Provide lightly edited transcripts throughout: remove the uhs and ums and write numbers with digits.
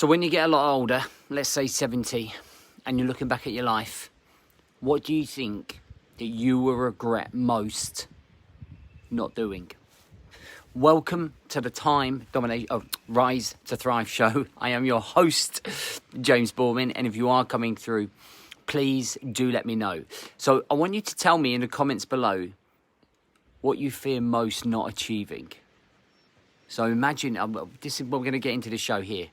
So when you get a lot older, let's say 70, and you're looking back at your life, what do you think that you will regret most not doing? Welcome to the Rise to Thrive show. I am your host, James Borman, and if you are coming through, please do let me know. So I want you to tell me in the comments below what you fear most not achieving. So imagine, we're going to get into the show here.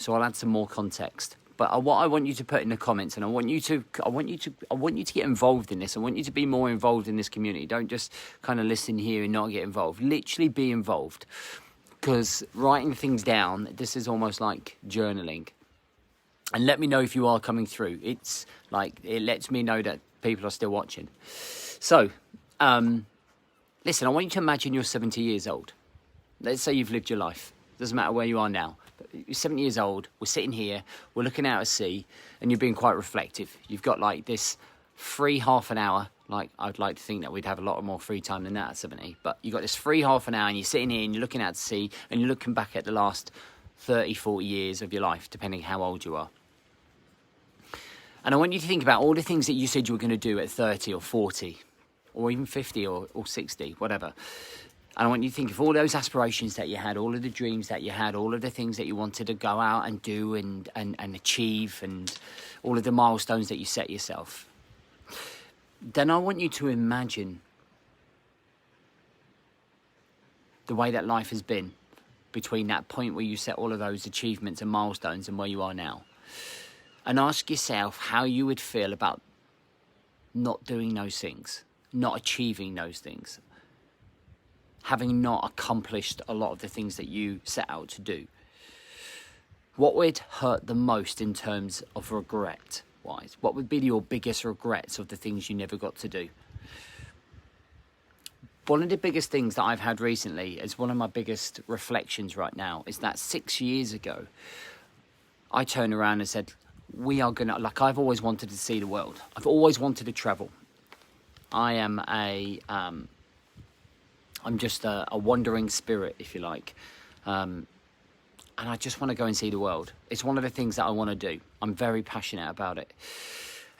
So I'll add some more context. But what I want you to put in the comments, and I want you to get involved in this. I want you to be more involved in this community. Don't just kind of listen here and not get involved. Literally be involved, because writing things down, this is almost like journaling. And let me know if you are coming through. It's like, it lets me know that people are still watching. So, listen, I want you to imagine you're 70 years old. Let's say you've lived your life. Doesn't matter where you are now. You're 70 years old, we're sitting here, we're looking out at sea, and you're being quite reflective. You've got like this free half an hour. Like, I'd like to think that we'd have a lot more free time than that at 70. But you've got this free half an hour, and you're sitting here, and you're looking out to sea, and you're looking back at the last 30, 40 years of your life, depending how old you are. And I want you to think about all the things that you said you were going to do at 30 or 40, or even 50 or 60, whatever. And I want you to think of all those aspirations that you had, all of the dreams that you had, all of the things that you wanted to go out and do and achieve, and all of the milestones that you set yourself. Then I want you to imagine the way that life has been between that point where you set all of those achievements and milestones and where you are now. And ask yourself how you would feel about not doing those things, not achieving those things, having not accomplished a lot of the things that you set out to do. What would hurt the most in terms of regret-wise? What would be your biggest regrets of the things you never got to do? One of the biggest things that I've had recently, is one of my biggest reflections right now, is that 6 years ago, I turned around and said, we are going to, like, I've always wanted to see the world. I've always wanted to travel. I'm just a wandering spirit, if you like. And I just want to go and see the world. It's one of the things that I want to do. I'm very passionate about it.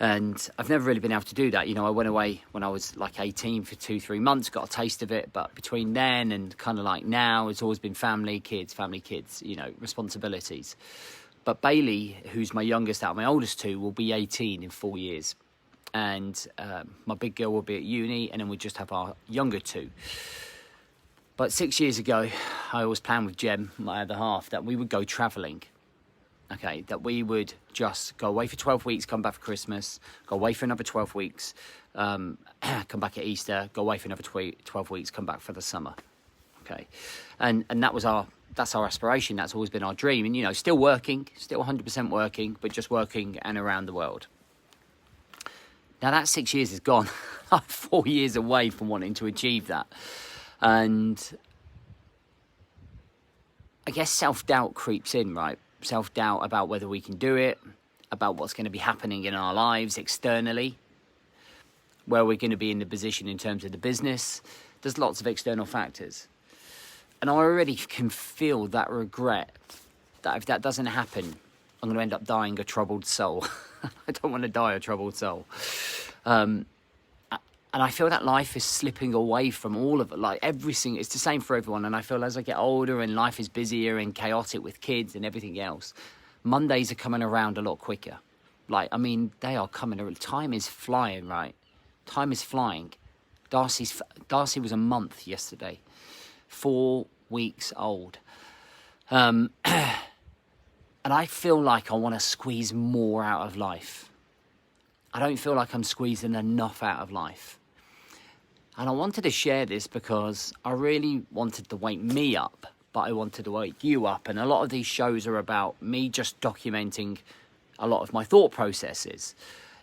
And I've never really been able to do that. You know, I went away when I was like 18 for 2-3 months, got a taste of it. But between then and kind of like now, it's always been family, kids, you know, responsibilities. But Bailey, who's my youngest out of my oldest two, will be 18 in 4 years. And my big girl will be at uni, and then we just have our younger two. But 6 years ago, I always planned with Jem, my other half, that we would go travelling. Okay, that we would just go away for 12 weeks, come back for Christmas, go away for another 12 weeks, come back at Easter, go away for another 12 weeks, come back for the summer. Okay, and that's our aspiration. That's always been our dream. And, you know, still working, still 100% working, but just working and around the world. Now that 6 years is gone. I'm 4 years away from wanting to achieve that. And I guess self-doubt creeps in, right? Self-doubt about whether we can do it, about what's going to be happening in our lives externally, where we're going to be in the position in terms of the business. There's lots of external factors. And I already can feel that regret, that if that doesn't happen, I'm going to end up dying a troubled soul. I don't want to die a troubled soul. And I feel that life is slipping away from all of it. Like everything, it's the same for everyone. And I feel as I get older and life is busier and chaotic with kids and everything else, Mondays are coming around a lot quicker. Like, I mean, they are coming around. Time is flying, right? Time is flying. Darcy was a month yesterday. 4 weeks old. And I feel like I want to squeeze more out of life. I don't feel like I'm squeezing enough out of life. And I wanted to share this because I really wanted to wake me up, but I wanted to wake you up. And a lot of these shows are about me just documenting a lot of my thought processes.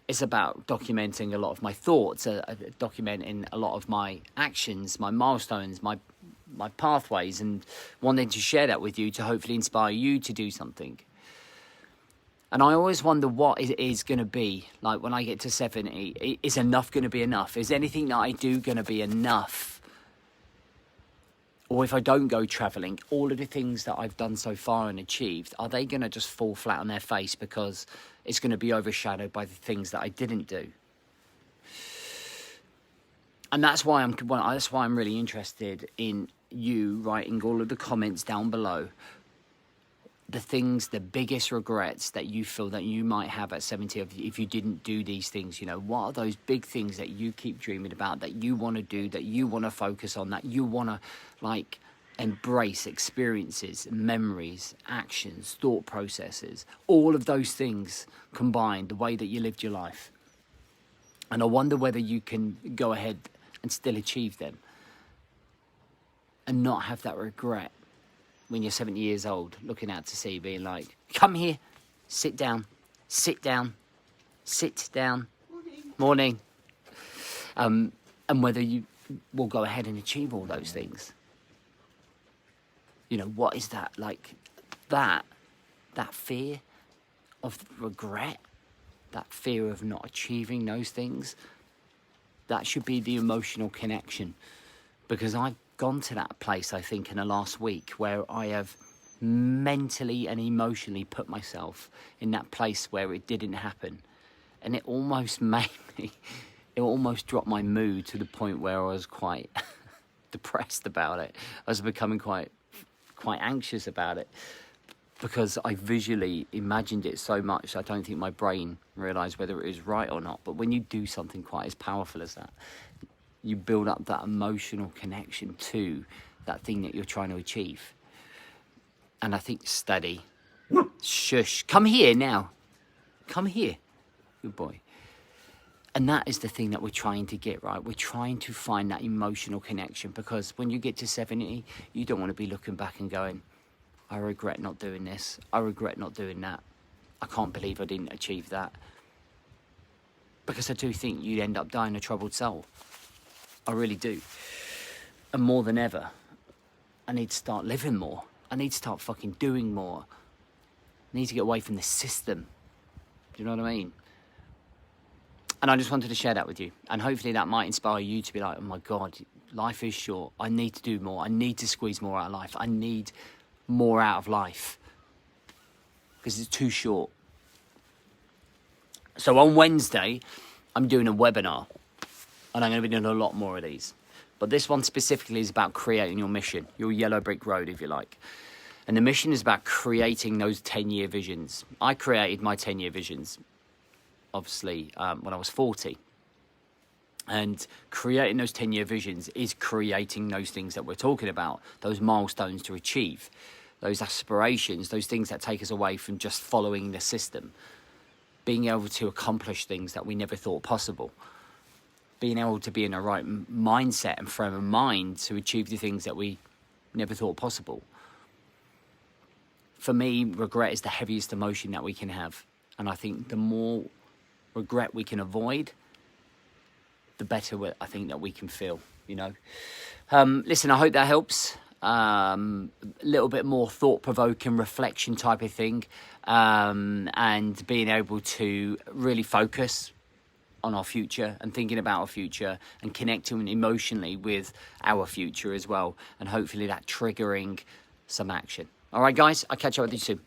It's about documenting a lot of my thoughts, documenting a lot of my actions, my milestones, my pathways, and wanting to share that with you to hopefully inspire you to do something. And I always wonder what it is going to be. Like when I get to 70, is enough going to be enough? Is anything that I do going to be enough? Or if I don't go travelling, all of the things that I've done so far and achieved, are they going to just fall flat on their face because it's going to be overshadowed by the things that I didn't do? And that's why I'm really interested in you writing all of the comments down below. The biggest regrets that you feel that you might have at 70 if you didn't do these things. You know, what are those big things that you keep dreaming about, that you want to do, that you want to focus on, that you want to like embrace, experiences, memories, actions, thought processes, all of those things combined, the way that you lived your life. And I wonder whether you can go ahead and still achieve them and not have that regret when you're 70 years old, looking out to sea, being like, come here, sit down, sit down, sit down. Morning. And whether you will go ahead and achieve all those things. You know, what is that? Like, that fear of regret, that fear of not achieving those things, that should be the emotional connection. Because I've gone to that place, I think, in the last week where I have mentally and emotionally put myself in that place where it didn't happen. And it almost made me, it almost dropped my mood to the point where I was quite depressed about it. I was becoming quite anxious about it because I visually imagined it so much. I don't think my brain realised whether it was right or not. But when you do something quite as powerful as that, you build up that emotional connection to that thing that you're trying to achieve. And I think steady. Shush. Come here now. Come here. Good boy. And that is the thing that we're trying to get, right? We're trying to find that emotional connection, because when you get to 70, you don't want to be looking back and going, I regret not doing this. I regret not doing that. I can't believe I didn't achieve that. Because I do think you'd end up dying a troubled soul. I really do. And more than ever, I need to start living more. I need to start fucking doing more. I need to get away from the system. Do you know what I mean? And I just wanted to share that with you. And hopefully that might inspire you to be like, oh my God, life is short. I need to do more. I need to squeeze more out of life. I need more out of life. Because it's too short. So on Wednesday, I'm doing a webinar. And I'm going to be doing a lot more of these. But this one specifically is about creating your mission, your yellow brick road, if you like. And the mission is about creating those 10-year visions. I created my 10-year visions, obviously, when I was 40. And creating those 10-year visions is creating those things that we're talking about, those milestones to achieve, those aspirations, those things that take us away from just following the system, being able to accomplish things that we never thought possible. Being able to be in the right mindset and frame of mind to achieve the things that we never thought possible. For me, regret is the heaviest emotion that we can have. And I think the more regret we can avoid, the better I think that we can feel, you know. Listen, I hope that helps. A little bit more thought-provoking reflection type of thing. And being able to really focus on our future and thinking about our future and connecting emotionally with our future as well, and hopefully that triggering some action. All right, guys, I'll catch up with you soon.